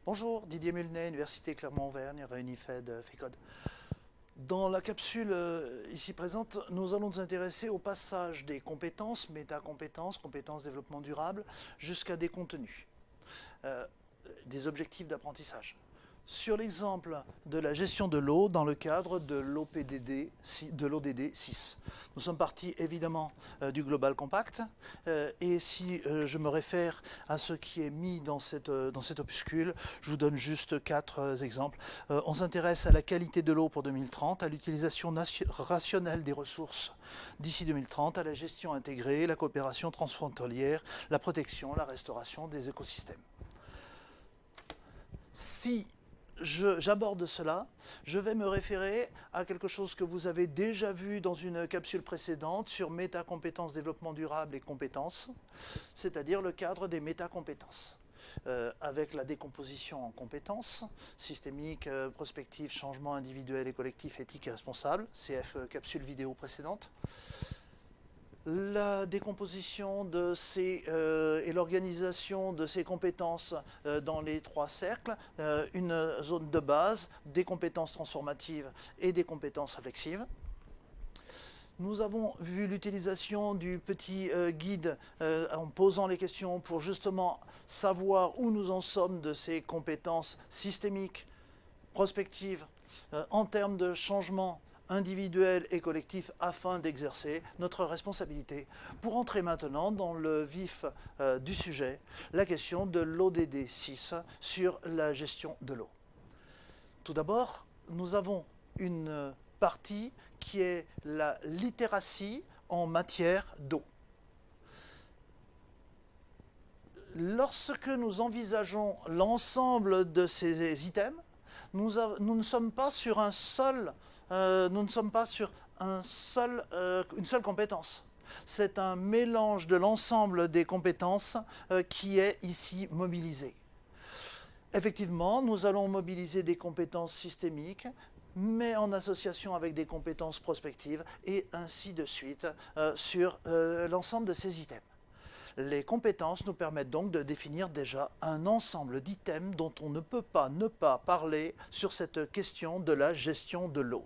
Bonjour, Didier Mulnet, Université Clermont-Auvergne, Réunifed, FECOD. Dans la capsule ici présente, nous allons nous intéresser au passage des compétences, métacompétences, compétences développement durable, jusqu'à des contenus, des objectifs d'apprentissage. Sur l'exemple de la gestion de l'eau dans le cadre de l'OPDD, de l'ODD 6. Nous sommes partis évidemment du Global Compact et si je me réfère à ce qui est mis dans cet opuscule, je vous donne juste 4 exemples. On s'intéresse à la qualité de l'eau pour 2030, à l'utilisation rationnelle des ressources d'ici 2030, à la gestion intégrée, la coopération transfrontalière, la protection, la restauration des écosystèmes. Si j'aborde cela, je vais me référer à quelque chose que vous avez déjà vu dans une capsule précédente sur métacompétences, développement durable et compétences, c'est-à-dire le cadre des métacompétences. Avec la décomposition en compétences, systémique, prospective, changement individuel et collectif, éthique et responsable, CF capsule vidéo précédente. La décomposition de et l'organisation de ces compétences dans les 3 cercles, une zone de base, des compétences transformatives et des compétences réflexives. Nous avons vu l'utilisation du petit guide en posant les questions pour justement savoir où nous en sommes de ces compétences systémiques, prospectives, en termes de changement individuel et collectif afin d'exercer notre responsabilité. Pour entrer maintenant dans le vif du sujet, la question de l'ODD 6 sur la gestion de l'eau. Tout d'abord, nous avons une partie qui est la littératie en matière d'eau. Lorsque nous envisageons l'ensemble de ces items, nous ne sommes pas sur une seule compétence. C'est un mélange de l'ensemble des compétences qui est ici mobilisé. Effectivement, nous allons mobiliser des compétences systémiques, mais en association avec des compétences prospectives et ainsi de suite sur l'ensemble de ces items. Les compétences nous permettent donc de définir déjà un ensemble d'items dont on ne peut pas ne pas parler sur cette question de la gestion de l'eau.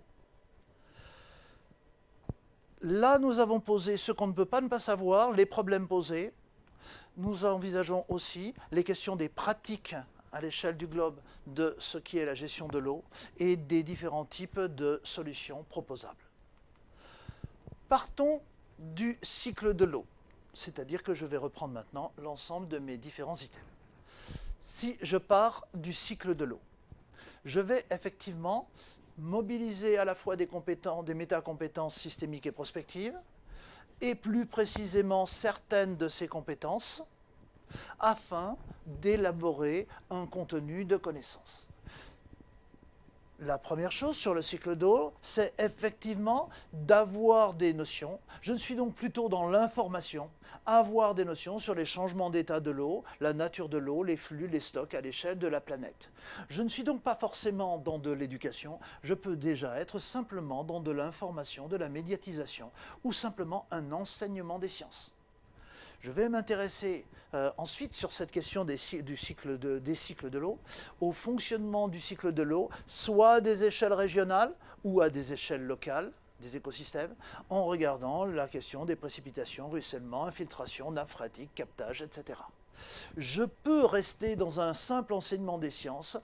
Là, nous avons posé ce qu'on ne peut pas ne pas savoir, les problèmes posés. Nous envisageons aussi les questions des pratiques à l'échelle du globe de ce qui est la gestion de l'eau et des différents types de solutions proposables. Partons du cycle de l'eau, c'est-à-dire que je vais reprendre maintenant l'ensemble de mes différents items. Si je pars du cycle de l'eau, je vais effectivement mobiliser à la fois des métacompétences systémiques et prospectives, et plus précisément certaines de ces compétences, afin d'élaborer un contenu de connaissances. La première chose sur le cycle d'eau, c'est effectivement d'avoir des notions. Je suis donc plutôt dans l'information, avoir des notions sur les changements d'état de l'eau, la nature de l'eau, les flux, les stocks à l'échelle de la planète. Je ne suis donc pas forcément dans de l'éducation, je peux déjà être simplement dans de l'information, de la médiatisation ou simplement un enseignement des sciences. Je vais m'intéresser ensuite sur cette question des cycles de l'eau, au fonctionnement du cycle de l'eau, soit à des échelles régionales ou à des échelles locales des écosystèmes, en regardant la question des précipitations, ruissellement, infiltration, nappes phréatiques, captage, etc. Je peux rester dans un simple enseignement des sciences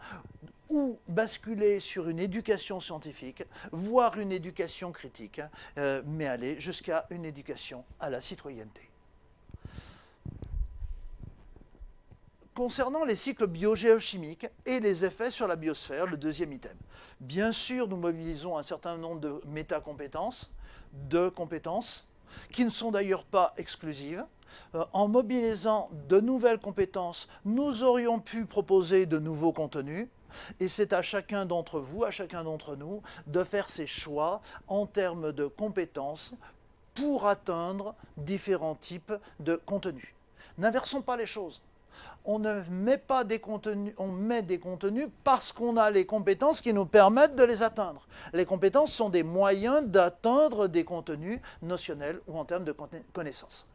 ou basculer sur une éducation scientifique, voire une éducation critique, mais aller jusqu'à une éducation à la citoyenneté. Concernant les cycles biogéochimiques et les effets sur la biosphère, le deuxième item. Bien sûr, nous mobilisons un certain nombre de métacompétences, de compétences, qui ne sont d'ailleurs pas exclusives. En mobilisant de nouvelles compétences, nous aurions pu proposer de nouveaux contenus, et c'est à chacun d'entre vous, à chacun d'entre nous, de faire ses choix en termes de compétences pour atteindre différents types de contenus. N'inversons pas les choses. On ne met pas des contenus, on met des contenus parce qu'on a les compétences qui nous permettent de les atteindre. Les compétences sont des moyens d'atteindre des contenus notionnels ou en termes de connaissances.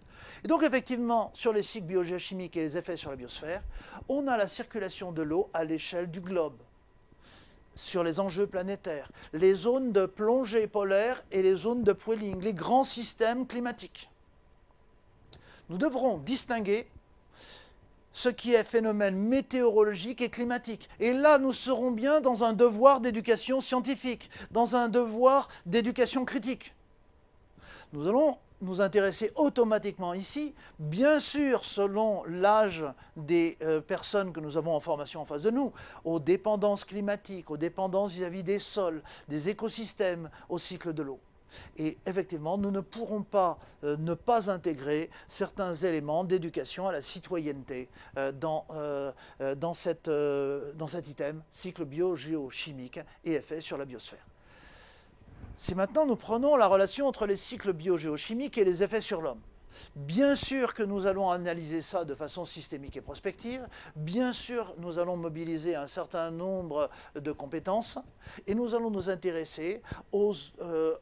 Et donc effectivement, sur les cycles biogéochimiques et les effets sur la biosphère, on a la circulation de l'eau à l'échelle du globe, sur les enjeux planétaires, les zones de plongée polaire et les zones de poiling, les grands systèmes climatiques. Nous devrons distinguer ce qui est phénomène météorologique et climatique. Et là, nous serons bien dans un devoir d'éducation scientifique, dans un devoir d'éducation critique. Nous allons nous intéresser automatiquement ici, bien sûr selon l'âge des personnes que nous avons en formation en face de nous, aux dépendances climatiques, aux dépendances vis-à-vis des sols, des écosystèmes, au cycle de l'eau. Et effectivement, nous ne pourrons pas ne pas intégrer certains éléments d'éducation à la citoyenneté dans cet item, cycle biogéochimique et effets sur la biosphère. Si maintenant nous prenons la relation entre les cycles biogéochimiques et les effets sur l'homme, bien sûr que nous allons analyser ça de façon systémique et prospective, bien sûr nous allons mobiliser un certain nombre de compétences et nous allons nous intéresser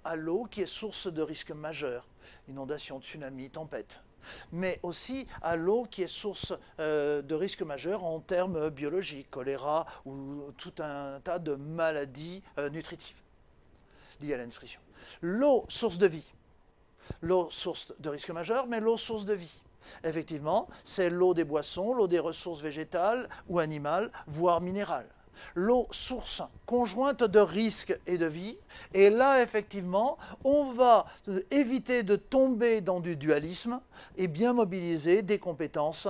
à l'eau qui est source de risques majeurs, inondations, tsunamis, tempêtes, mais aussi à l'eau qui est source de risques majeurs en termes biologiques, choléra ou tout un tas de maladies nutritives liées à la nutrition. L'eau, source de vie. L'eau, source de risque majeur, mais l'eau, source de vie. Effectivement, c'est l'eau des boissons, l'eau des ressources végétales ou animales, voire minérales. L'eau, source conjointe de risque et de vie. Et là, effectivement, on va éviter de tomber dans du dualisme et bien mobiliser des compétences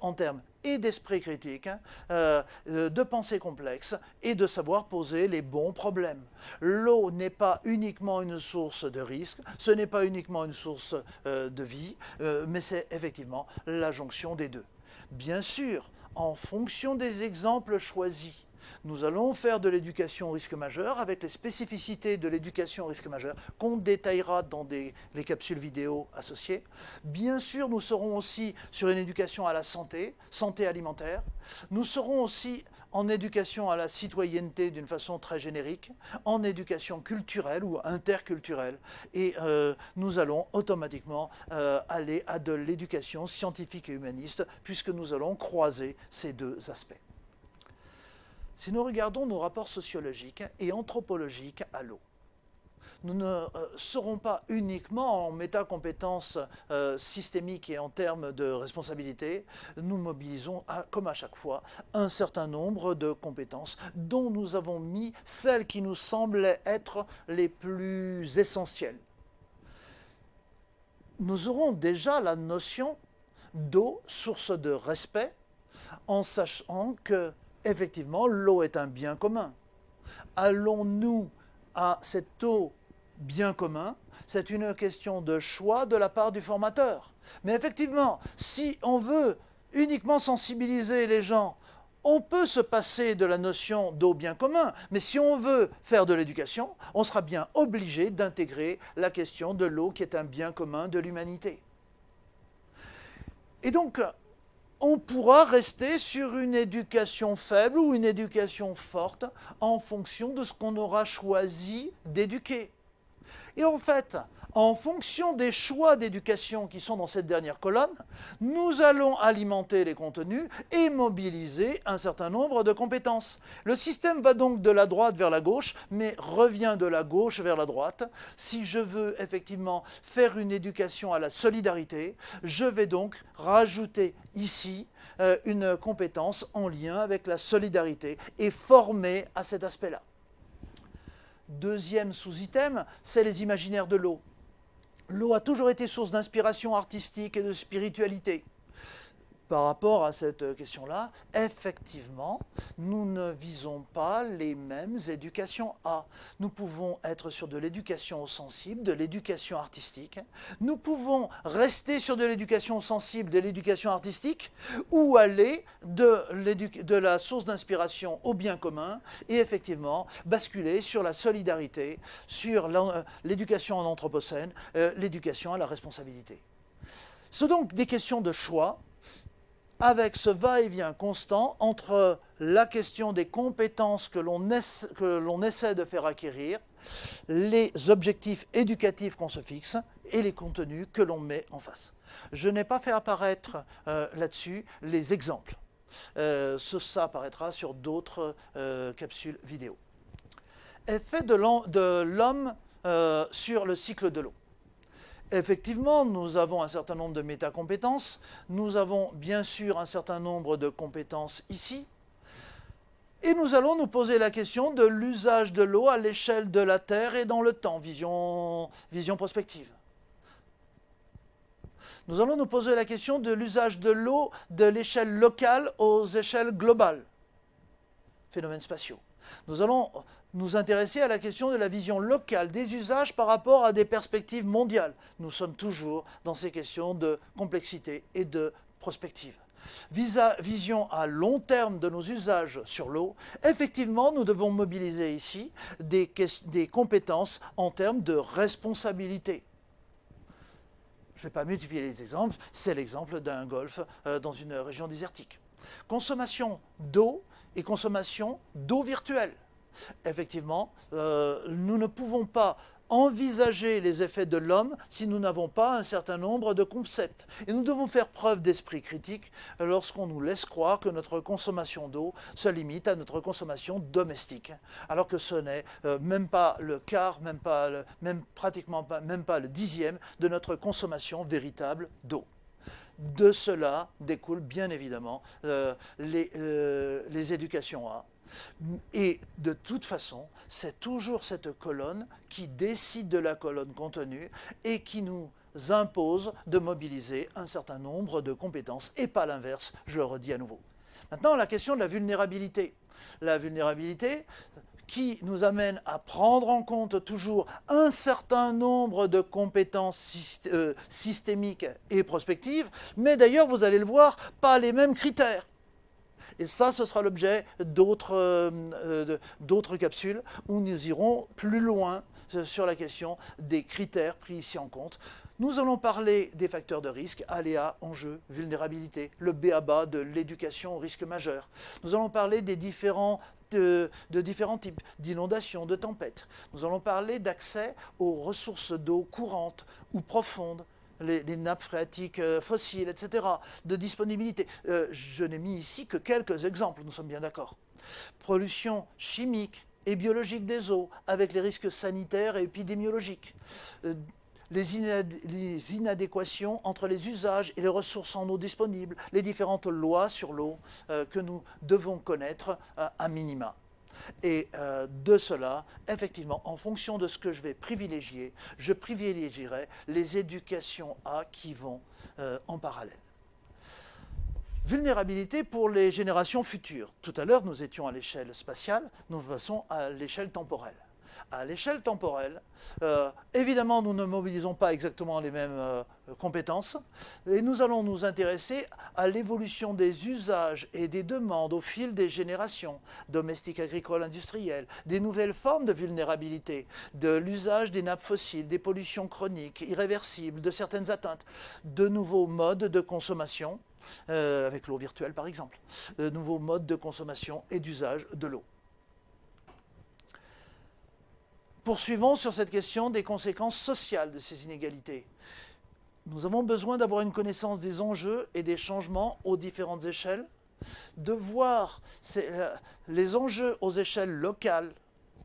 en termes et d'esprit critique, de pensée complexe et de savoir poser les bons problèmes. L'eau n'est pas uniquement une source de risque, ce n'est pas uniquement une source de vie, mais c'est effectivement la jonction des deux. Bien sûr, en fonction des exemples choisis, nous allons faire de l'éducation au risque majeur avec les spécificités de l'éducation au risque majeur qu'on détaillera dans les capsules vidéo associées. Bien sûr, nous serons aussi sur une éducation à la santé, santé alimentaire. Nous serons aussi en éducation à la citoyenneté d'une façon très générique, en éducation culturelle ou interculturelle. Et nous allons automatiquement aller à de l'éducation scientifique et humaniste puisque nous allons croiser ces deux aspects. Si nous regardons nos rapports sociologiques et anthropologiques à l'eau, nous ne serons pas uniquement en métacompétences systémiques et en termes de responsabilité, nous mobilisons, comme à chaque fois, un certain nombre de compétences dont nous avons mis celles qui nous semblaient être les plus essentielles. Nous aurons déjà la notion d'eau, source de respect, en sachant que effectivement, l'eau est un bien commun. Allons-nous à cette eau bien commun? C'est une question de choix de la part du formateur. Mais effectivement, si on veut uniquement sensibiliser les gens, on peut se passer de la notion d'eau bien commun, mais si on veut faire de l'éducation, on sera bien obligé d'intégrer la question de l'eau qui est un bien commun de l'humanité. Et donc, on pourra rester sur une éducation faible ou une éducation forte en fonction de ce qu'on aura choisi d'éduquer. Et en fait, en fonction des choix d'éducation qui sont dans cette dernière colonne, nous allons alimenter les contenus et mobiliser un certain nombre de compétences. Le système va donc de la droite vers la gauche, mais revient de la gauche vers la droite. Si je veux effectivement faire une éducation à la solidarité, je vais donc rajouter ici une compétence en lien avec la solidarité et former à cet aspect-là. Deuxième sous-item, c'est les imaginaires de l'eau. L'eau a toujours été source d'inspiration artistique et de spiritualité. Par rapport à cette question-là, effectivement, nous ne visons pas les mêmes éducations A. Nous pouvons être sur de l'éducation au sensible, de l'éducation artistique. Nous pouvons rester sur de l'éducation sensible, de l'éducation artistique, ou aller de la source d'inspiration au bien commun et effectivement basculer sur la solidarité, sur l'éducation en anthropocène, l'éducation à la responsabilité. Ce sont donc des questions de choix, avec ce va-et-vient constant entre la question des compétences que l'on essaie de faire acquérir, les objectifs éducatifs qu'on se fixe et les contenus que l'on met en face. Je n'ai pas fait apparaître là-dessus les exemples. Ça apparaîtra sur d'autres capsules vidéo. Effet de l'homme sur le cycle de l'eau. Effectivement, nous avons un certain nombre de métacompétences. Nous avons bien sûr un certain nombre de compétences ici. Et nous allons nous poser la question de l'usage de l'eau à l'échelle de la Terre et dans le temps, vision prospective. Nous allons nous poser la question de l'usage de l'eau de l'échelle locale aux échelles globales, phénomènes spatiaux. Nous allons nous intéresser à la question de la vision locale des usages par rapport à des perspectives mondiales. Nous sommes toujours dans ces questions de complexité et de prospective. Vision à long terme de nos usages sur l'eau, effectivement, nous devons mobiliser ici des compétences en termes de responsabilité. Je ne vais pas multiplier les exemples, c'est l'exemple d'un golfe dans une région désertique. Consommation d'eau et consommation d'eau virtuelle. Effectivement, nous ne pouvons pas envisager les effets de l'homme si nous n'avons pas un certain nombre de concepts. Et nous devons faire preuve d'esprit critique lorsqu'on nous laisse croire que notre consommation d'eau se limite à notre consommation domestique, alors que ce n'est même pas le quart, pratiquement même pas le dixième de notre consommation véritable d'eau. De cela découlent bien évidemment les éducations A. Et de toute façon, c'est toujours cette colonne qui décide de la colonne contenue et qui nous impose de mobiliser un certain nombre de compétences et pas l'inverse, je le redis à nouveau. Maintenant, la question de la vulnérabilité. La vulnérabilité qui nous amène à prendre en compte toujours un certain nombre de compétences systémiques et prospectives, mais d'ailleurs, vous allez le voir, pas les mêmes critères. Et ça, ce sera l'objet d'autres capsules où nous irons plus loin sur la question des critères pris ici en compte. Nous allons parler des facteurs de risque, aléas, enjeux, vulnérabilité, le b.a.-ba de l'éducation au risque majeur. Nous allons parler des différents types d'inondations, de tempêtes. Nous allons parler d'accès aux ressources d'eau courantes ou profondes, les nappes phréatiques fossiles, etc., de disponibilité. Je n'ai mis ici que quelques exemples, nous sommes bien d'accord. Pollution chimique et biologique des eaux, avec les risques sanitaires et épidémiologiques. Les inadéquations entre les usages et les ressources en eau disponibles, les différentes lois sur l'eau que nous devons connaître à minima. Et de cela, effectivement, en fonction de ce que je vais privilégier, je privilégierai les éducations A qui vont en parallèle. Vulnérabilité pour les générations futures. Tout à l'heure, nous étions à l'échelle spatiale, nous passons à l'échelle temporelle. À l'échelle temporelle, évidemment, nous ne mobilisons pas exactement les mêmes compétences et nous allons nous intéresser à l'évolution des usages et des demandes au fil des générations, domestiques, agricoles, industrielles, des nouvelles formes de vulnérabilité, de l'usage des nappes fossiles, des pollutions chroniques, irréversibles, de certaines atteintes, de nouveaux modes de consommation, avec l'eau virtuelle par exemple, de nouveaux modes de consommation et d'usage de l'eau. Poursuivons sur cette question des conséquences sociales de ces inégalités. Nous avons besoin d'avoir une connaissance des enjeux et des changements aux différentes échelles, de voir les enjeux aux échelles locales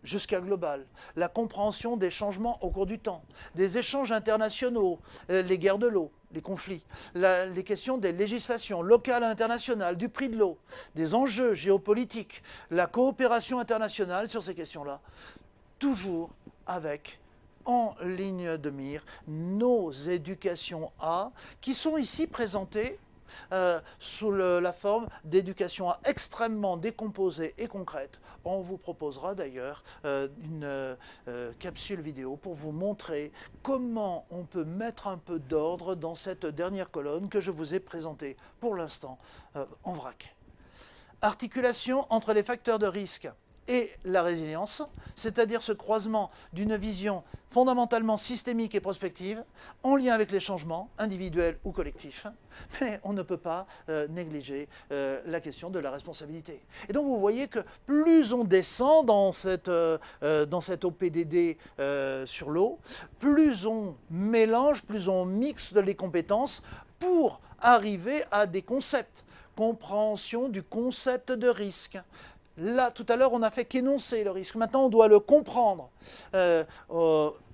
jusqu'à globales, la compréhension des changements au cours du temps, des échanges internationaux, les guerres de l'eau, les conflits, les questions des législations locales et internationales, du prix de l'eau, des enjeux géopolitiques, la coopération internationale sur ces questions-là. Toujours avec, en ligne de mire, nos éducations A, qui sont ici présentées sous la forme d'éducation A extrêmement décomposée et concrète. On vous proposera d'ailleurs une capsule vidéo pour vous montrer comment on peut mettre un peu d'ordre dans cette dernière colonne que je vous ai présentée pour l'instant en vrac. Articulation entre les facteurs de risque et la résilience, c'est-à-dire ce croisement d'une vision fondamentalement systémique et prospective, en lien avec les changements, individuels ou collectifs. Mais on ne peut pas négliger la question de la responsabilité. Et donc vous voyez que plus on descend dans cette OPDD sur l'eau, plus on mélange, plus on mixe les compétences pour arriver à des concepts. Compréhension du concept de risque. Là, tout à l'heure, on n'a fait qu'énoncer le risque. Maintenant, on doit le comprendre,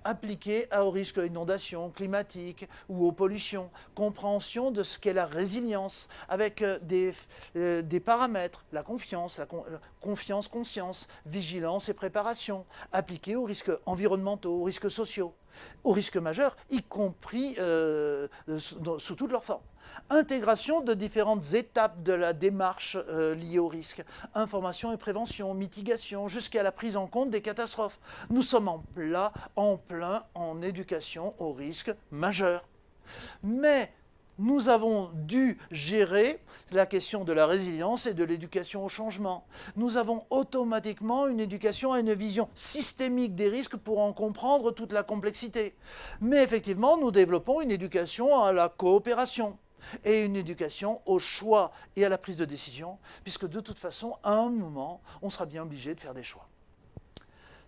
appliqué au risque d'inondation climatique ou aux pollutions. Compréhension de ce qu'est la résilience, avec des paramètres, la confiance, conscience, vigilance et préparation, appliqué aux risques environnementaux, aux risques sociaux, aux risques majeurs, y compris sous toutes leurs formes. Intégration de différentes étapes de la démarche liée au risque, information et prévention, mitigation, jusqu'à la prise en compte des catastrophes. Nous sommes en plein en éducation au risque majeur. Mais nous avons dû gérer la question de la résilience et de l'éducation au changement. Nous avons automatiquement une éducation à une vision systémique des risques pour en comprendre toute la complexité. Mais effectivement, nous développons une éducation à la coopération et une éducation au choix et à la prise de décision, puisque de toute façon, à un moment, on sera bien obligé de faire des choix.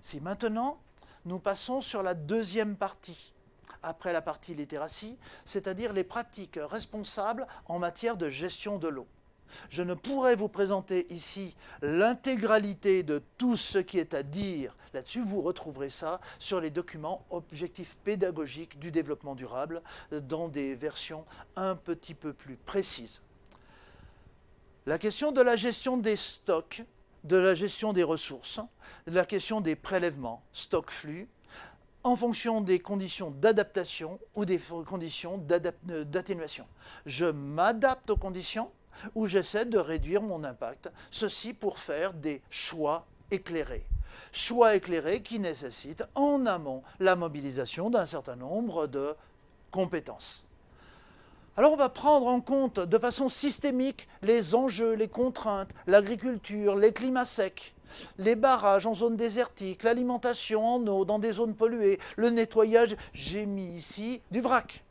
Si maintenant, nous passons sur la deuxième partie, après la partie littératie, c'est-à-dire les pratiques responsables en matière de gestion de l'eau. Je ne pourrais vous présenter ici l'intégralité de tout ce qui est à dire là-dessus. Vous retrouverez ça sur les documents objectifs pédagogiques du développement durable dans des versions un petit peu plus précises. La question de la gestion des stocks, de la gestion des ressources, la question des prélèvements, stock-flux, en fonction des conditions d'adaptation ou des conditions d'atténuation. Je m'adapte aux conditions où j'essaie de réduire mon impact, ceci pour faire des choix éclairés. Choix éclairés qui nécessitent en amont la mobilisation d'un certain nombre de compétences. Alors on va prendre en compte de façon systémique les enjeux, les contraintes, l'agriculture, les climats secs, les barrages en zone désertique, l'alimentation en eau dans des zones polluées, le nettoyage, j'ai mis ici du vrac.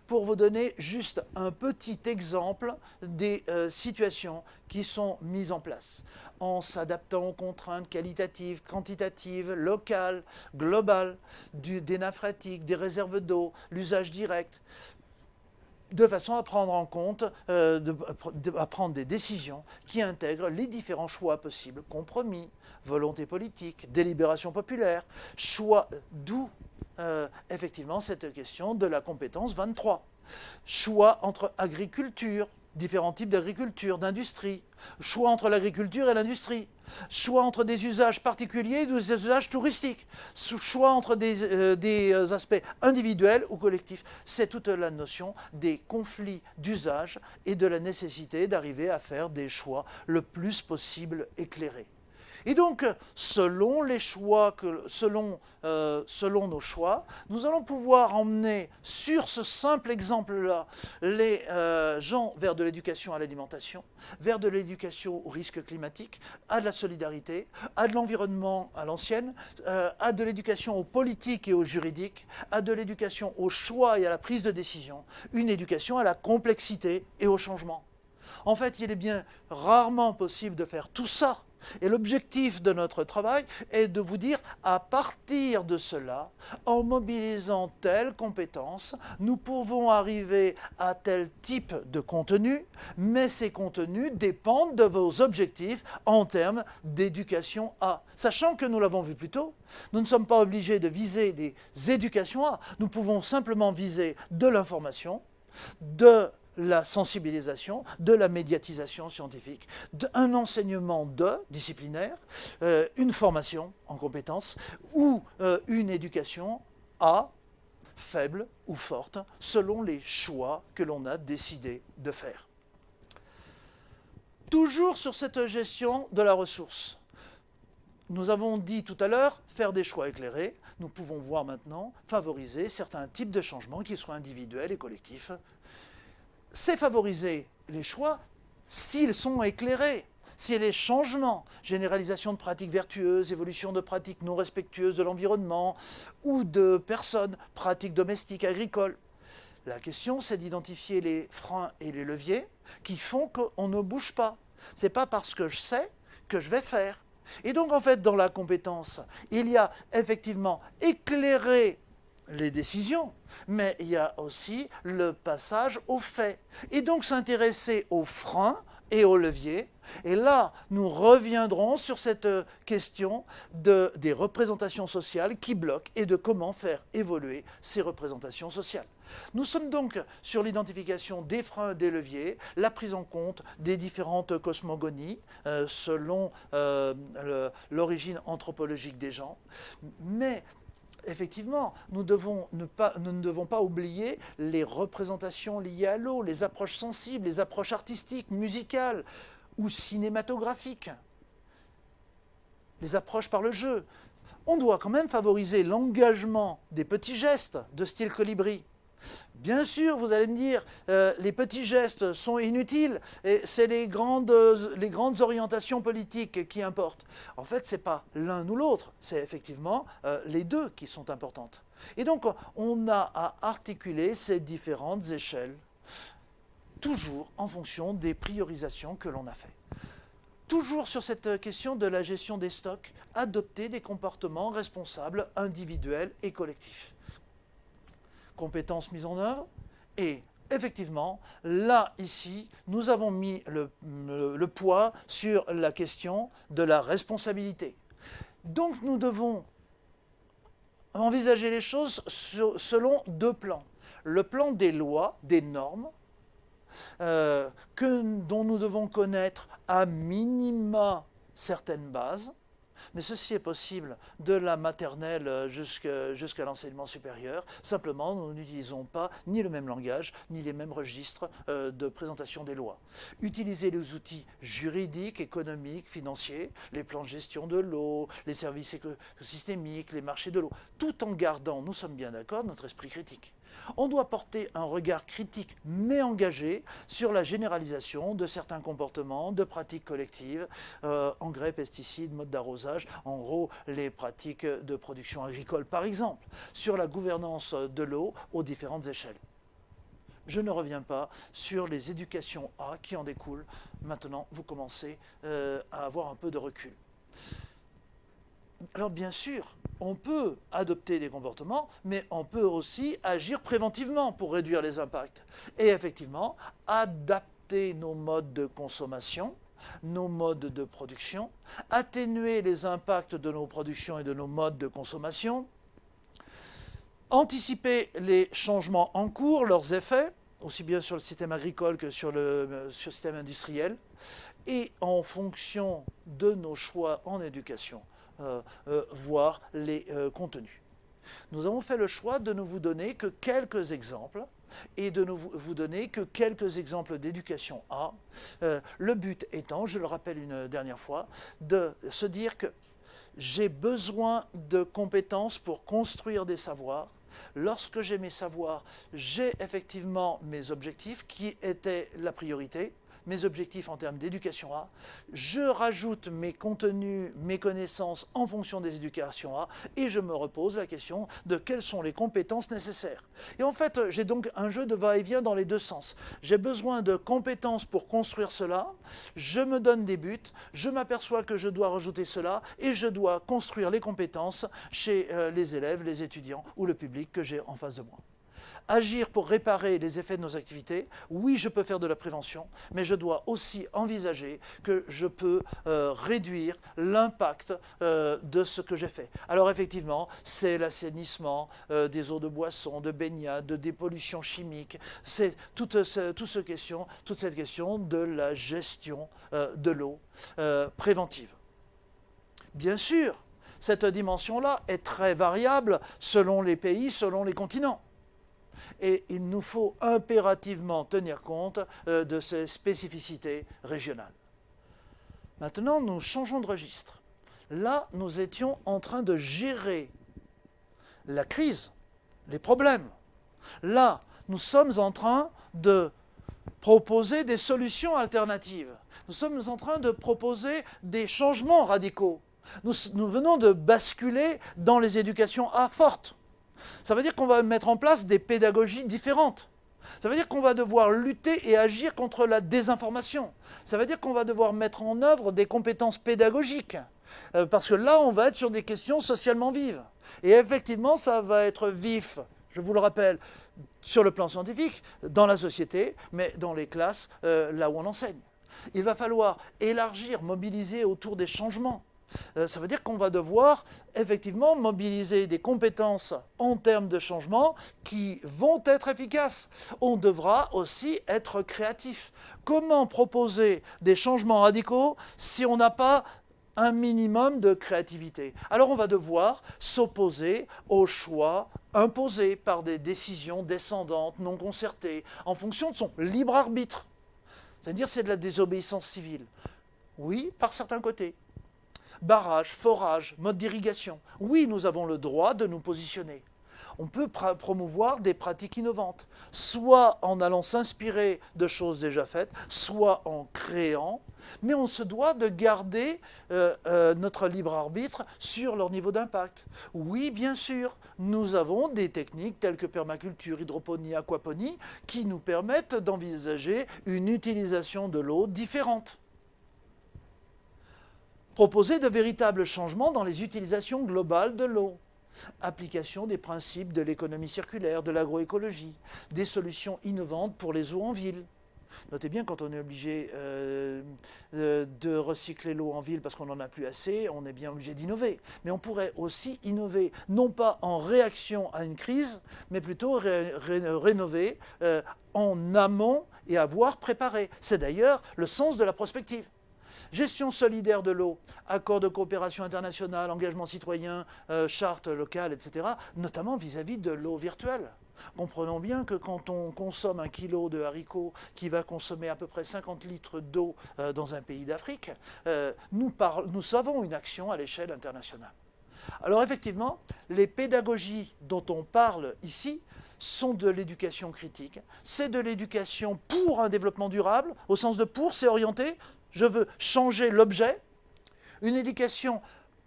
Pour vous donner juste un petit exemple des situations qui sont mises en place, en s'adaptant aux contraintes qualitatives, quantitatives, locales, globales, des nappes phréatiques, des réserves d'eau, l'usage direct, de façon à prendre en compte, à prendre des décisions qui intègrent les différents choix possibles, compromis, volonté politique, délibération populaire, choix, d'où effectivement cette question de la compétence 23. Choix entre agriculture, différents types d'agriculture, d'industrie, choix entre l'agriculture et l'industrie, choix entre des usages particuliers et des usages touristiques, choix entre des aspects individuels ou collectifs. C'est toute la notion des conflits d'usage et de la nécessité d'arriver à faire des choix le plus possible éclairés. Et donc, selon les choix, selon nos choix, nous allons pouvoir emmener sur ce simple exemple-là les gens vers de l'éducation à l'alimentation, vers de l'éducation au risque climatique, à de la solidarité, à de l'environnement à l'ancienne, à de l'éducation aux politiques et aux juridiques, à de l'éducation au choix et à la prise de décision, une éducation à la complexité et au changement. En fait, il est bien rarement possible de faire tout ça. Et l'objectif de notre travail est de vous dire, à partir de cela, en mobilisant telle compétence, nous pouvons arriver à tel type de contenu, mais ces contenus dépendent de vos objectifs en termes d'éducation A. Sachant que nous l'avons vu plus tôt, nous ne sommes pas obligés de viser des éducations A, nous pouvons simplement viser de l'information, de la sensibilisation, de la médiatisation scientifique, un enseignement disciplinaire, une formation en compétences ou une éducation à faible ou forte selon les choix que l'on a décidé de faire. Toujours sur cette gestion de la ressource. Nous avons dit tout à l'heure, faire des choix éclairés. Nous pouvons voir maintenant favoriser certains types de changements qui soient individuels et collectifs. C'est favoriser les choix s'ils sont éclairés, si les changements, généralisation de pratiques vertueuses, évolution de pratiques non respectueuses de l'environnement ou de personnes, pratiques domestiques, agricoles. La question, c'est d'identifier les freins et les leviers qui font qu'on ne bouge pas. Ce n'est pas parce que je sais que je vais faire. Et donc, en fait, dans la compétence, il y a effectivement éclairer les décisions, mais il y a aussi le passage aux faits. Et donc, s'intéresser aux freins et aux leviers. Et là, nous reviendrons sur cette question des représentations sociales qui bloquent et de comment faire évoluer ces représentations sociales. Nous sommes donc sur l'identification des freins et des leviers, la prise en compte des différentes cosmogonies selon l'origine anthropologique des gens, mais effectivement, nous ne devons pas oublier les représentations liées à l'eau, les approches sensibles, les approches artistiques, musicales ou cinématographiques, les approches par le jeu. On doit quand même favoriser l'engagement des petits gestes de style colibri. Bien sûr, vous allez me dire, les petits gestes sont inutiles et c'est les grandes orientations politiques qui importent. En fait, ce n'est pas l'un ou l'autre, c'est effectivement les deux qui sont importantes. Et donc, on a à articuler ces différentes échelles, toujours en fonction des priorisations que l'on a faites. Toujours sur cette question de la gestion des stocks, adopter des comportements responsables, individuels et collectifs. Compétences mises en œuvre, et effectivement, là, ici, nous avons mis le poids sur la question de la responsabilité. Donc, nous devons envisager les choses selon deux plans. Le plan des lois, des normes, dont nous devons connaître à minima certaines bases, mais ceci est possible de la maternelle jusqu'à l'enseignement supérieur. Simplement, nous n'utilisons pas ni le même langage, ni les mêmes registres de présentation des lois. Utiliser les outils juridiques, économiques, financiers, les plans de gestion de l'eau, les services écosystémiques, les marchés de l'eau, tout en gardant, nous sommes bien d'accord, notre esprit critique. On doit porter un regard critique mais engagé sur la généralisation de certains comportements, de pratiques collectives, engrais, pesticides, modes d'arrosage, en gros les pratiques de production agricole par exemple, sur la gouvernance de l'eau aux différentes échelles. Je ne reviens pas sur les éducations A qui en découlent. Maintenant, vous commencez à avoir un peu de recul. Alors bien sûr, on peut adopter des comportements, mais on peut aussi agir préventivement pour réduire les impacts. Et effectivement, adapter nos modes de consommation, nos modes de production, atténuer les impacts de nos productions et de nos modes de consommation, anticiper les changements en cours, leurs effets, aussi bien sur le système agricole que sur le système industriel, et en fonction de nos choix en éducation, voir les contenus. Nous avons fait le choix de ne vous donner que quelques exemples et de ne vous donner que quelques exemples d'éducation A. Le but étant, je le rappelle une dernière fois, de se dire que j'ai besoin de compétences pour construire des savoirs. Lorsque j'ai mes savoirs, j'ai effectivement mes objectifs qui étaient la priorité. Mes objectifs en termes d'éducation A, je rajoute mes contenus, mes connaissances en fonction des éducations A et je me repose la question de quelles sont les compétences nécessaires. Et en fait, j'ai donc un jeu de va-et-vient dans les deux sens. J'ai besoin de compétences pour construire cela, je me donne des buts, je m'aperçois que je dois rajouter cela et je dois construire les compétences chez les élèves, les étudiants ou le public que j'ai en face de moi. Agir pour réparer les effets de nos activités, oui, je peux faire de la prévention, mais je dois aussi envisager que je peux réduire l'impact de ce que j'ai fait. Alors effectivement, c'est l'assainissement des eaux de boisson, de baignade, de dépollution chimique, c'est toute cette question de la gestion de l'eau préventive. Bien sûr, cette dimension-là est très variable selon les pays, selon les continents. Et il nous faut impérativement tenir compte de ces spécificités régionales. Maintenant, nous changeons de registre. Là, nous étions en train de gérer la crise, les problèmes. Là, nous sommes en train de proposer des solutions alternatives, Nous sommes en train de proposer des changements radicaux. Nous venons de basculer dans les éducations A fortes. Ça veut dire qu'on va mettre en place des pédagogies différentes. Ça veut dire qu'on va devoir lutter et agir contre la désinformation. Ça veut dire qu'on va devoir mettre en œuvre des compétences pédagogiques. Parce que là, on va être sur des questions socialement vives. Et effectivement, ça va être vif, je vous le rappelle, sur le plan scientifique, dans la société, mais dans les classes, là où on enseigne. Il va falloir élargir, mobiliser autour des changements. Ça veut dire qu'on va devoir effectivement mobiliser des compétences en termes de changement qui vont être efficaces. On devra aussi être créatif. Comment proposer des changements radicaux si on n'a pas un minimum de créativité? Alors on va devoir s'opposer aux choix imposés par des décisions descendantes, non concertées, en fonction de son libre arbitre. C'est-à-dire c'est de la désobéissance civile. Oui, par certains côtés. Barrage, forage, mode d'irrigation. Oui, nous avons le droit de nous positionner. On peut promouvoir des pratiques innovantes, soit en allant s'inspirer de choses déjà faites, soit en créant, mais on se doit de garder notre libre arbitre sur leur niveau d'impact. Oui, bien sûr, nous avons des techniques telles que permaculture, hydroponie, aquaponie, qui nous permettent d'envisager une utilisation de l'eau différente. Proposer de véritables changements dans les utilisations globales de l'eau. Application des principes de l'économie circulaire, de l'agroécologie, des solutions innovantes pour les eaux en ville. Notez bien, quand on est obligé de recycler l'eau en ville parce qu'on n'en a plus assez, on est bien obligé d'innover. Mais on pourrait aussi innover, non pas en réaction à une crise, mais plutôt rénover en amont et avoir préparé. C'est d'ailleurs le sens de la prospective. Gestion solidaire de l'eau, accords de coopération internationale, engagement citoyen, charte locale, etc., notamment vis-à-vis de l'eau virtuelle. Comprenons bien que quand on consomme 1 kilo de haricots qui va consommer à peu près 50 litres d'eau dans un pays d'Afrique, nous savons une action à l'échelle internationale. Alors effectivement, les pédagogies dont on parle ici sont de l'éducation critique, c'est de l'éducation pour un développement durable, au sens de pour, c'est orienté. Je veux changer l'objet, une éducation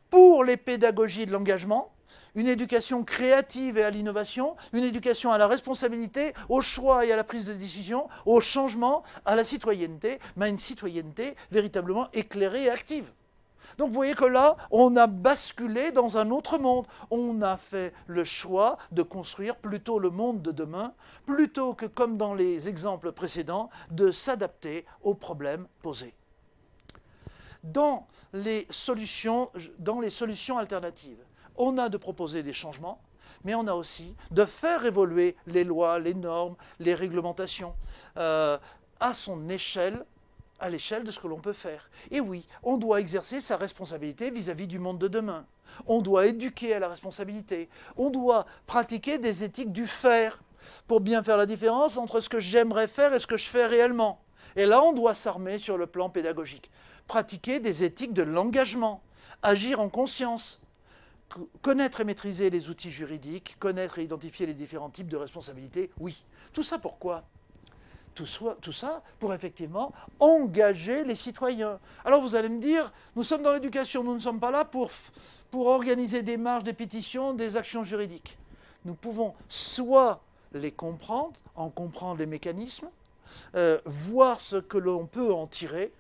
pour les pédagogies de l'engagement, une éducation créative et à l'innovation, une éducation à la responsabilité, au choix et à la prise de décision, au changement, à la citoyenneté, mais à une citoyenneté véritablement éclairée et active. Donc vous voyez que là, on a basculé dans un autre monde. On a fait le choix de construire plutôt le monde de demain, plutôt que, comme dans les exemples précédents, de s'adapter aux problèmes posés. Dans les solutions alternatives, on a de proposer des changements, mais on a aussi de faire évoluer les lois, les normes, les réglementations à son échelle, à l'échelle de ce que l'on peut faire. Et oui, on doit exercer sa responsabilité vis-à-vis du monde de demain. On doit éduquer à la responsabilité. On doit pratiquer des éthiques du faire pour bien faire la différence entre ce que j'aimerais faire et ce que je fais réellement. Et là, on doit s'armer sur le plan pédagogique. Pratiquer des éthiques de l'engagement, agir en conscience, connaître et maîtriser les outils juridiques, connaître et identifier les différents types de responsabilités, oui. Tout ça pourquoi ? Tout ça pour effectivement engager les citoyens. Alors vous allez me dire, nous sommes dans l'éducation, nous ne sommes pas là pour organiser des marches, des pétitions, des actions juridiques. Nous pouvons soit les comprendre, en comprendre les mécanismes, voir ce que l'on peut en tirer,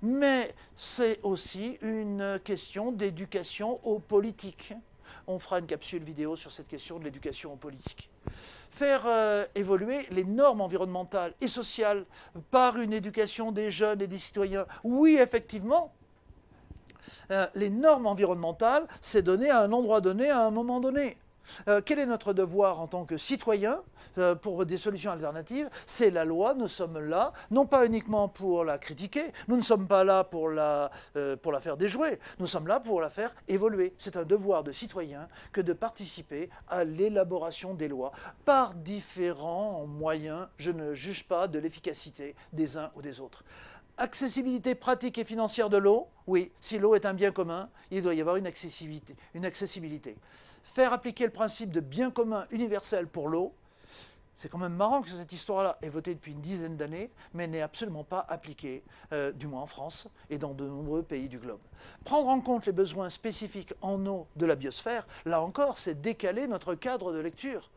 mais c'est aussi une question d'éducation aux politiques. On fera une capsule vidéo sur cette question de l'éducation aux politiques. Faire évoluer les normes environnementales et sociales par une éducation des jeunes et des citoyens. Oui, effectivement, les normes environnementales, c'est donné à un endroit donné, à un moment donné. Quel est notre devoir en tant que citoyen pour des solutions alternatives? C'est la loi, nous sommes là, non pas uniquement pour la critiquer, nous ne sommes pas là pour la faire déjouer, nous sommes là pour la faire évoluer. C'est un devoir de citoyen que de participer à l'élaboration des lois par différents moyens. Je ne juge pas de l'efficacité des uns ou des autres. Accessibilité pratique et financière de l'eau, oui, si l'eau est un bien commun, il doit y avoir une accessibilité. Faire appliquer le principe de bien commun universel pour l'eau, C'est quand même marrant que cette histoire-là est votée depuis une dizaine d'années, mais n'est absolument pas appliquée, du moins en France et dans de nombreux pays du globe. Prendre en compte les besoins spécifiques en eau de la biosphère, là encore, c'est décaler notre cadre de lecture.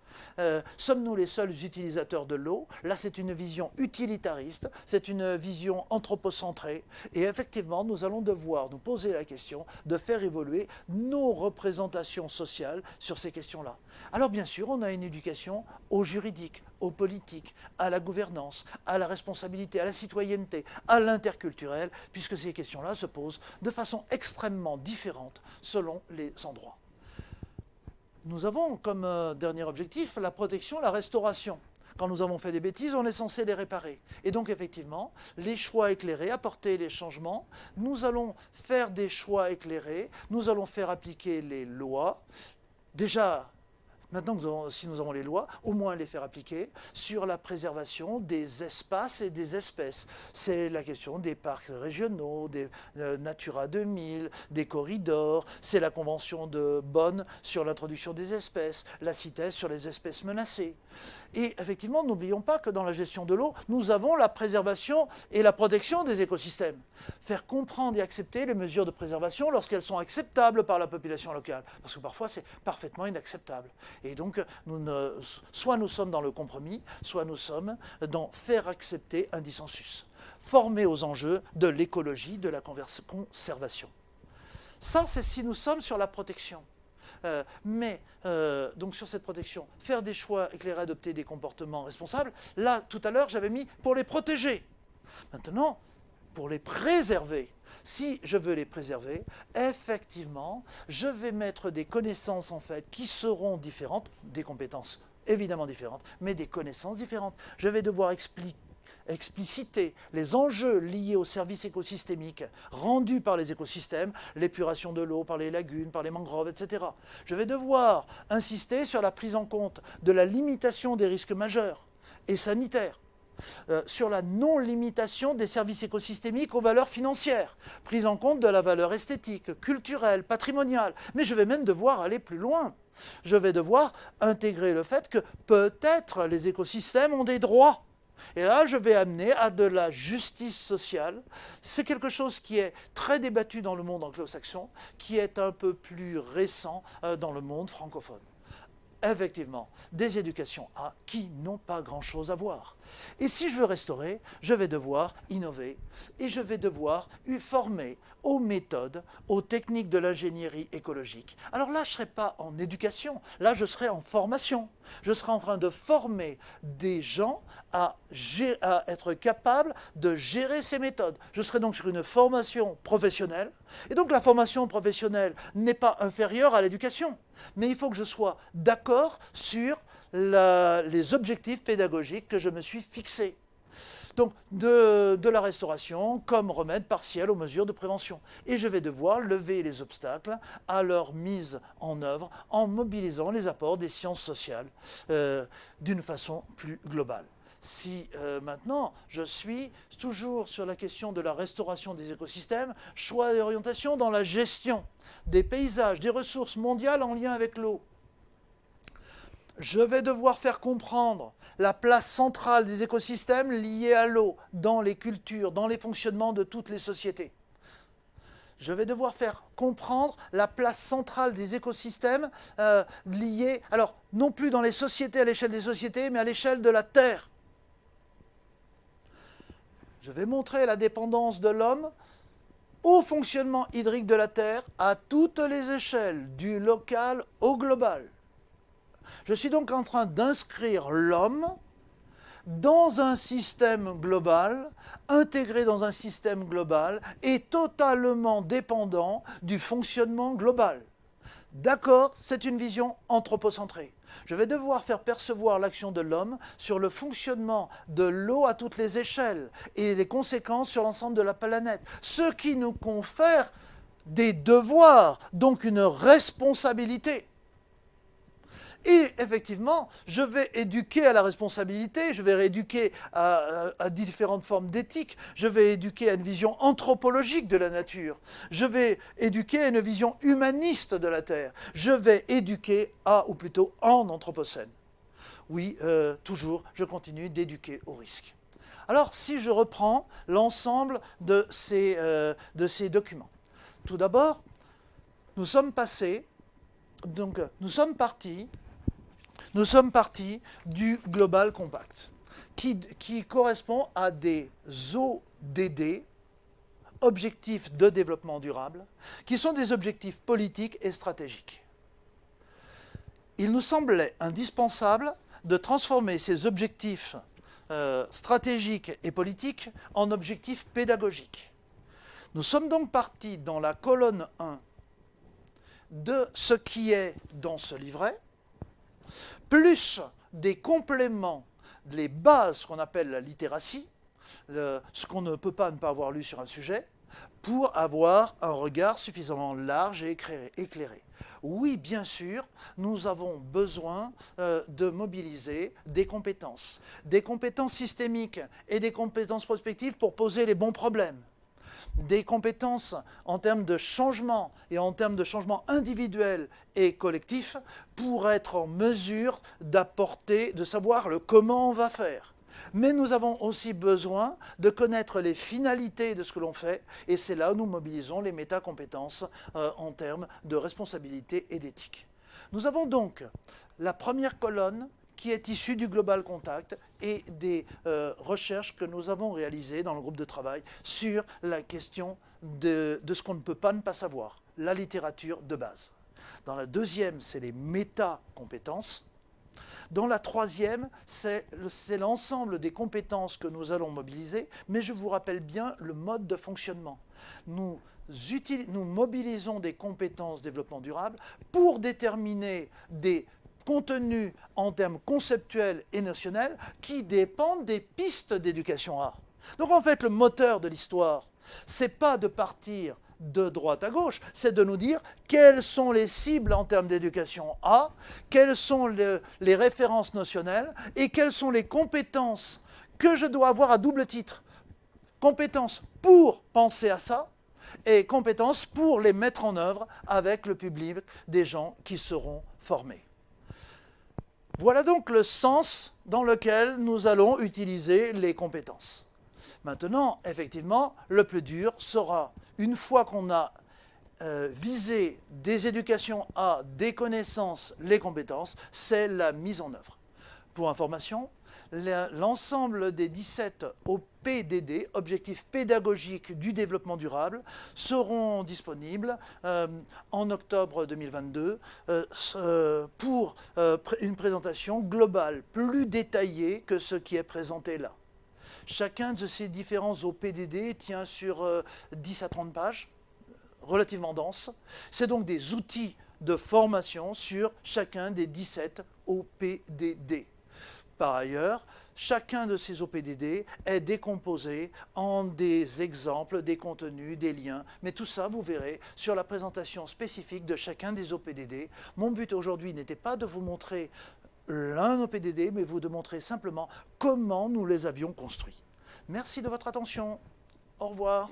Sommes-nous les seuls utilisateurs de l'eau? Là, c'est une vision utilitariste, c'est une vision anthropocentrée. Et effectivement, nous allons devoir nous poser la question de faire évoluer nos représentations sociales sur ces questions-là. Alors bien sûr, on a une éducation au juridique, au politique, à la gouvernance, à la responsabilité, à la citoyenneté, à l'interculturel, puisque ces questions-là se posent de façon extrêmement différente selon les endroits. Nous avons comme dernier objectif la protection, la restauration. Quand nous avons fait des bêtises, on est censé les réparer. Et donc effectivement, les choix éclairés, apporter les changements, nous allons faire des choix éclairés, nous allons faire appliquer les lois. Déjà, maintenant, si nous avons les lois, au moins les faire appliquer sur la préservation des espaces et des espèces. C'est la question des parcs régionaux, des Natura 2000, des corridors, c'est la Convention de Bonn sur l'introduction des espèces, la CITES sur les espèces menacées. Et effectivement, n'oublions pas que dans la gestion de l'eau, nous avons la préservation et la protection des écosystèmes. Faire comprendre et accepter les mesures de préservation lorsqu'elles sont acceptables par la population locale. Parce que parfois, c'est parfaitement inacceptable. Et donc, soit nous sommes dans le compromis, soit nous sommes dans faire accepter un dissensus. Former aux enjeux de l'écologie, de la conservation. Ça, c'est si nous sommes sur la protection. Donc sur cette protection, faire des choix éclairés, adopter des comportements responsables. Là, tout à l'heure, j'avais mis pour les protéger. Maintenant, pour les préserver. Si je veux les préserver, effectivement, je vais mettre des connaissances en fait qui seront différentes, des compétences évidemment différentes, mais des connaissances différentes. Je vais devoir expliciter les enjeux liés aux services écosystémiques rendus par les écosystèmes, l'épuration de l'eau par les lagunes, par les mangroves, etc. Je vais devoir insister sur la prise en compte de la limitation des risques majeurs et sanitaires, sur la non-limitation des services écosystémiques aux valeurs financières, prise en compte de la valeur esthétique, culturelle, patrimoniale, mais je vais même devoir aller plus loin. Je vais devoir intégrer le fait que peut-être les écosystèmes ont des droits. Et là, je vais amener à de la justice sociale. C'est quelque chose qui est très débattu dans le monde anglo-saxon, qui est un peu plus récent dans le monde francophone. Effectivement, des éducations qui n'ont pas grand-chose à voir. Et si je veux restaurer, je vais devoir innover et je vais devoir former aux méthodes, aux techniques de l'ingénierie écologique. Alors là, je ne serai pas en éducation, là, je serai en formation. Je serai en train de former des gens à être capables de gérer ces méthodes. Je serai donc sur une formation professionnelle. Et donc la formation professionnelle n'est pas inférieure à l'éducation. Mais il faut que je sois d'accord sur les objectifs pédagogiques que je me suis fixés. Donc de la restauration comme remède partiel aux mesures de prévention. Et je vais devoir lever les obstacles à leur mise en œuvre en mobilisant les apports des sciences sociales d'une façon plus globale. Si maintenant je suis toujours sur la question de la restauration des écosystèmes, choix et orientation dans la gestion des paysages, des ressources mondiales en lien avec l'eau, je vais devoir faire comprendre la place centrale des écosystèmes liés à l'eau dans les cultures, dans les fonctionnements de toutes les sociétés. Je vais devoir faire comprendre la place centrale des écosystèmes liés, alors non plus dans les sociétés, à l'échelle des sociétés, mais à l'échelle de la Terre. Je vais montrer la dépendance de l'homme au fonctionnement hydrique de la Terre à toutes les échelles, du local au global. Je suis donc en train d'inscrire l'homme dans un système global, intégré dans un système global et totalement dépendant du fonctionnement global. D'accord, c'est une vision anthropocentrée. Je vais devoir faire percevoir l'action de l'homme sur le fonctionnement de l'eau à toutes les échelles et les conséquences sur l'ensemble de la planète, ce qui nous confère des devoirs, donc une responsabilité. Et effectivement, je vais éduquer à la responsabilité, je vais éduquer à différentes formes d'éthique, je vais éduquer à une vision anthropologique de la nature, je vais éduquer à une vision humaniste de la Terre, je vais éduquer à, ou plutôt en anthropocène. Oui, toujours, je continue d'éduquer au risque. Alors, si je reprends l'ensemble de ces documents. Tout d'abord, nous sommes partis du Global Compact, qui correspond à des ODD, objectifs de développement durable, qui sont des objectifs politiques et stratégiques. Il nous semblait indispensable de transformer ces objectifs stratégiques et politiques en objectifs pédagogiques. Nous sommes donc partis dans la colonne 1 de ce qui est dans ce livret, plus des compléments, les bases qu'on appelle la littératie, ce qu'on ne peut pas ne pas avoir lu sur un sujet, pour avoir un regard suffisamment large et éclairé. Oui, bien sûr, nous avons besoin de mobiliser des compétences systémiques et des compétences prospectives pour poser les bons problèmes. Des compétences en termes de changement et en termes de changement individuel et collectif pour être en mesure d'apporter, de savoir le comment on va faire. Mais nous avons aussi besoin de connaître les finalités de ce que l'on fait, et c'est là où nous mobilisons les métacompétences en termes de responsabilité et d'éthique. Nous avons donc la première colonne qui est issue du Global Compact et des recherches que nous avons réalisées dans le groupe de travail sur la question de ce qu'on ne peut pas ne pas savoir, la littérature de base. Dans la deuxième, c'est les métacompétences. Dans la troisième, c'est l'ensemble des compétences que nous allons mobiliser, mais je vous rappelle bien le mode de fonctionnement. Nous mobilisons des compétences développement durable pour déterminer des contenus en termes conceptuels et notionnels qui dépendent des pistes d'éducation A. Donc en fait, le moteur de l'histoire, c'est pas de partir de droite à gauche, c'est de nous dire quelles sont les cibles en termes d'éducation A, quelles sont les références notionnelles et quelles sont les compétences que je dois avoir à double titre. Compétences pour penser à ça et compétences pour les mettre en œuvre avec le public des gens qui seront formés. Voilà donc le sens dans lequel nous allons utiliser les compétences. Maintenant, effectivement, le plus dur sera, une fois qu'on a visé des éducations à des connaissances, les compétences, c'est la mise en œuvre. Pour information, l'ensemble des 17 OPDD, Objectifs pédagogiques du développement durable, seront disponibles en octobre 2022 pour une présentation globale plus détaillée que ce qui est présenté là. Chacun de ces différents OPDD tient sur 10 à 30 pages, relativement dense. C'est donc des outils de formation sur chacun des 17 OPDD. Par ailleurs, chacun de ces OPDD est décomposé en des exemples, des contenus, des liens. Mais tout ça, vous verrez sur la présentation spécifique de chacun des OPDD. Mon but aujourd'hui n'était pas de vous montrer l'un OPDD, mais vous de montrer simplement comment nous les avions construits. Merci de votre attention. Au revoir.